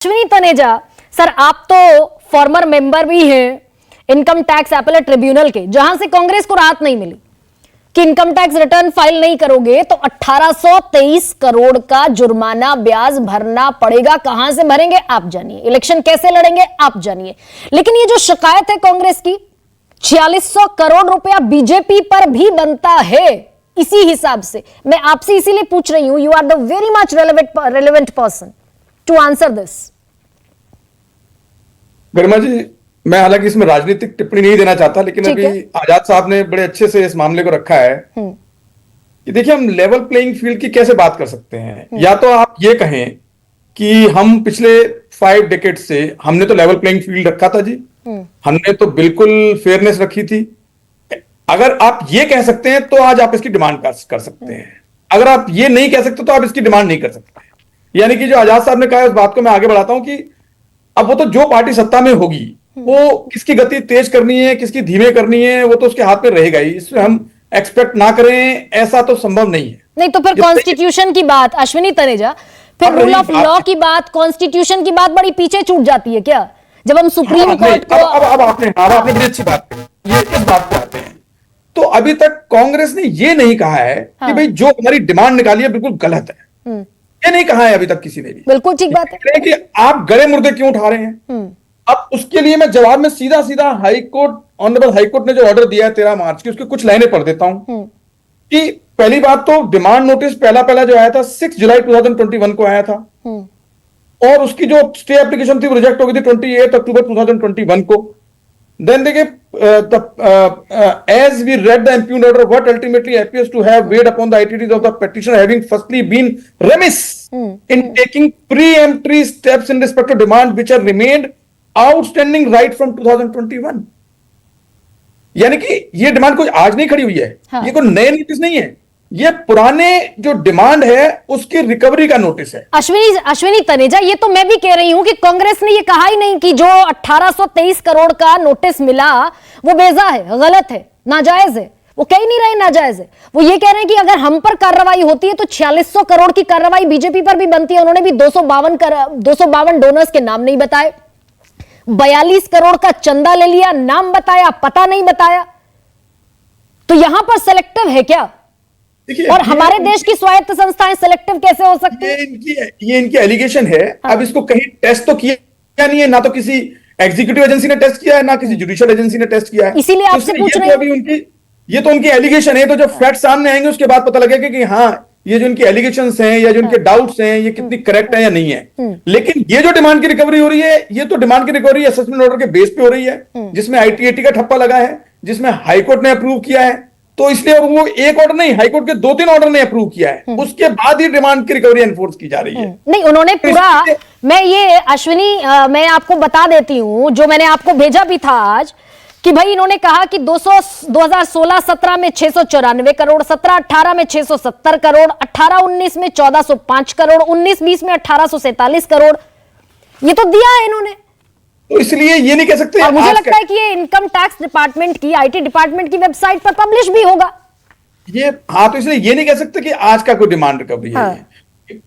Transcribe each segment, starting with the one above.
Ashwini Taneja sir, आप तो farmer member भी हैं इनकम टैक्स अपीलेट ट्रिब्यूनल के, जहां से कांग्रेस को राहत नहीं मिली कि इनकम टैक्स रिटर्न फाइल नहीं करोगे तो 1823 करोड़ का जुर्माना ब्याज भरना पड़ेगा। कहां से भरेंगे आप जानिए, इलेक्शन कैसे लड़ेंगे आप जानिए। लेकिन ये जो शिकायत है कांग्रेस की, 4600 करोड़ रुपया बीजेपी पर भी बनता है। इसी हिसाब से मैं आपसे इसीलिए पूछ रही हूं, you are the very much relevant person to answer this. Garima ji, मैं हालांकि इसमें राजनीतिक टिप्पणी नहीं देना चाहता, लेकिन अभी आजाद साहब ने बड़े अच्छे से इस मामले को रखा है कि देखिए, हम लेवल प्लेइंग फील्ड की कैसे बात कर सकते हैं। या तो आप ये कहें कि हम पिछले 5 डेकेड से हमने तो लेवल प्लेइंग फील्ड रखा था जी, हमने तो बिल्कुल फेयरनेस रखी थी। अगर आप ये कह सकते हैं तो आज आप इसकी डिमांड कर सकते हैं। अगर आप ये नहीं कह सकते तो आप इसकी डिमांड नहीं कर सकते। यानी कि जो आजाद साहब ने कहा उस बात को मैं आगे बढ़ाता हूं कि अब वो तो जो पार्टी सत्ता में होगी वो किसकी गति तेज करनी है, किसकी धीमे करनी है, वो तो उसके हाथ में रहेगा ही। इसमें हम एक्सपेक्ट ना करें, ऐसा तो संभव नहीं है। नहीं तो फिर कॉन्स्टिट्यूशन की बात, अश्विनी तनेजा, फिर रूल ऑफ लॉ की बात, कॉन्स्टिट्यूशन की बात बड़ी पीछे छूट जाती है क्या, जब हम सुप्रीम कोर्ट को। अब आपने बड़ी अच्छी बात कही, ये इस बात पे आते हैं। तो अभी तक कांग्रेस ने ये नहीं कहा है कि भाई जो हमारी डिमांड निकाली है बिल्कुल गलत है, ये नहीं कहा है अभी तक किसी ने भी। बिल्कुल ठीक बात है कि आप गड़े मुर्दे क्यों उठा रहे हैं। अब उसके लिए मैं जवाब में सीधा सीधा ऑनरेबल हाईकोर्ट ने जो ऑर्डर दिया है 13 मार्च की, उसकी कुछ लाइनें पढ़ देता हूं कि पहली बात तो डिमांड नोटिस पहला जो आया था 6 जुलाई 2021 को आया था, और उसकी जो स्टे एप्लीकेशन थी वो रिजेक्ट हो गई थी 28 अक्टूबर 2021 को। Then they gave as we read the impugned order, what ultimately appears to have weighed upon the ITTs of the petitioner having firstly been remiss in taking preemptory steps in respect to demand which have remained outstanding right from 2021। यानी कि ये demand कोई आज नहीं खड़ी हुई है, ये कोई नए नोटिस नहीं है, ये पुराने जो डिमांड है उसकी रिकवरी का नोटिस है। अश्विनी तनेजा, ये तो मैं भी कह रही हूं कि कांग्रेस ने ये कहा ही नहीं कि जो 1823 करोड़ का नोटिस मिला वो बेजा है, गलत है, नाजायज है। वो कह ही नहीं रहे नाजायज है, वो ये कह रहे हैं कि अगर हम पर कार्रवाई होती है तो 4600 करोड़ की कार्रवाई बीजेपी पर भी बनती है। उन्होंने भी 252 डोनर्स के नाम नहीं बताए, 42 करोड़ का चंदा ले लिया, नाम बताया, पता नहीं बताया। तो यहां पर सेलेक्टिव है क्या? और हमारे देश की स्वायत्त संस्थाएं सेलेक्टिव कैसे हो सकती है? ये इनकी एलिगेशन है। अब इसको कहीं टेस्ट तो किया नहीं है, ना तो किसी एग्जीक्यूटिव एजेंसी ने टेस्ट किया है, ना किसी जुडिशियल एजेंसी ने टेस्ट किया है। इसीलिए आपसे पूछ रहे हैं। ये तो उनकी एलिगेशन है, तो जब फैक्ट सामने आएंगे उसके बाद पता लगेगा कि हाँ, ये जो इनकी एलिगेशंस हैं या जो इनके डाउट्स हैं ये कितनी करेक्ट है या नहीं है। लेकिन ये जो डिमांड की रिकवरी हो रही है, ये तो डिमांड की रिकवरी असेसमेंट ऑर्डर के बेस पे हो रही है, जिसमें ITAT का ठप्पा लगा है, जिसमें हाईकोर्ट ने अप्रूव किया है। तो इसलिए वो एक ऑर्डर नहीं, हाईकोर्ट के 2-3 ऑर्डर ने अप्रूव किया है, उसके बाद ही डिमांड की रिकवरी एनफोर्स की जा रही है। नहीं, उन्होंने पूरा, मैं ये अश्विनी मैं आपको बता देती हूं, जो मैंने आपको भेजा भी था आज, कि भाई इन्होंने कहा कि 2016-17 में 694 करोड़, 17-18 में 670 करोड़, 18-19 में 1405 करोड़, 19-20 में 1847 करोड़, ये तो दिया है इन्होंने। तो इसलिए ये नहीं कह सकते। और मुझे लगता है कि ये इनकम टैक्स डिपार्टमेंट की, IT डिपार्टमेंट की वेबसाइट पर पब्लिश भी होगा ये। हाँ, तो इसलिए ये नहीं कह सकते कि आज का कोई डिमांड रिकवरी है।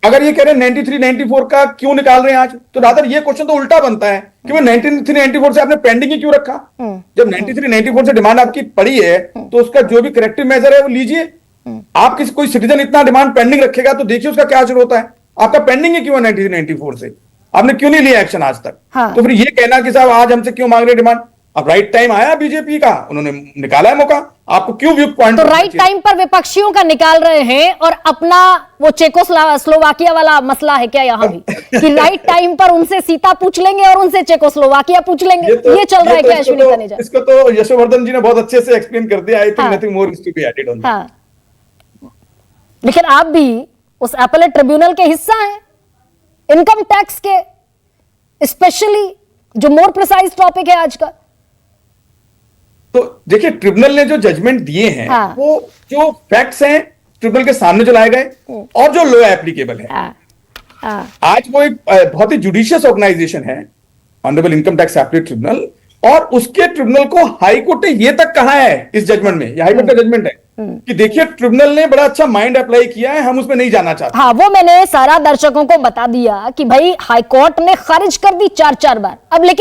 अगर ये कह रहे हैं 93-94 का क्यों निकाल रहे हैं आज, तो रादर ये क्वेश्चन तो उल्टा बनता है कि वो 93-94 से आपने पेंडिंग ही क्यों रखा। जब 93-94 से डिमांड आपकी पड़ी है तो उसका जो भी करेक्टिव मेजर है वो लीजिए। आप किसी कोई सिटीजन इतना डिमांड पेंडिंग रखेगा तो देखिए उसका क्या असर होता है। आपका पेंडिंग ही क्यों है 93-94 से, आपने क्यों नहीं लिया एक्शन आज तक। तो फिर ये कहना कि साहब आज हमसे क्यों मांग रहे डिमांड, अब राइट टाइम आया बीजेपी का, उन्होंने निकाला है मौका, आपको क्यों व्यू पॉइंट। तो राइट टाइम पर विपक्षियों का निकाल रहे हैं, और अपना वो चेकोस्लोवाकिया वाला मसला है क्या यहाँ भी कि राइट टाइम पर उनसे सीता पूछ लेंगे और उनसे चेकोस्लोवाकिया पूछ लेंगे, ये चल रहा है क्या अश्विनी तनेजा? इसको तो यशोवर्धन जी ने बहुत अच्छे से एक्सप्लेन कर दिया। I think nothing more is to be added on that. लेकिन आप भी उस अपीलेट ट्रिब्यूनल के हिस्सा हैं, इनकम टैक्स के, स्पेशली जो मोर प्रिसाइज टॉपिक है आज का। तो देखिए, ट्रिब्यूनल ने जो जजमेंट दिए हैं वो जो फैक्ट्स हैं ट्रिब्यूनल के सामने जो लाए गए और जो लॉ एप्लीकेबल है। आज वो एक बहुत ही जुडिशियस ऑर्गेनाइजेशन है, honourable income tax appellate tribunal, और उसके ट्रिब्यूनल को हाईकोर्ट ने ये तक कहा है इस जजमेंट में, ये हाईकोर्ट का जजमेंट है कि देखिए ट्रिब्यूनल ने बड़ा अच्छा माइंड अप्लाई किया है, हम उसमें नहीं जाना चाहते। हाँ, वो मैंने सारा दर्शकों को बता दिया कि भाई हाईकोर्ट ने खारिज कर दी 4 बार। अब लेकिन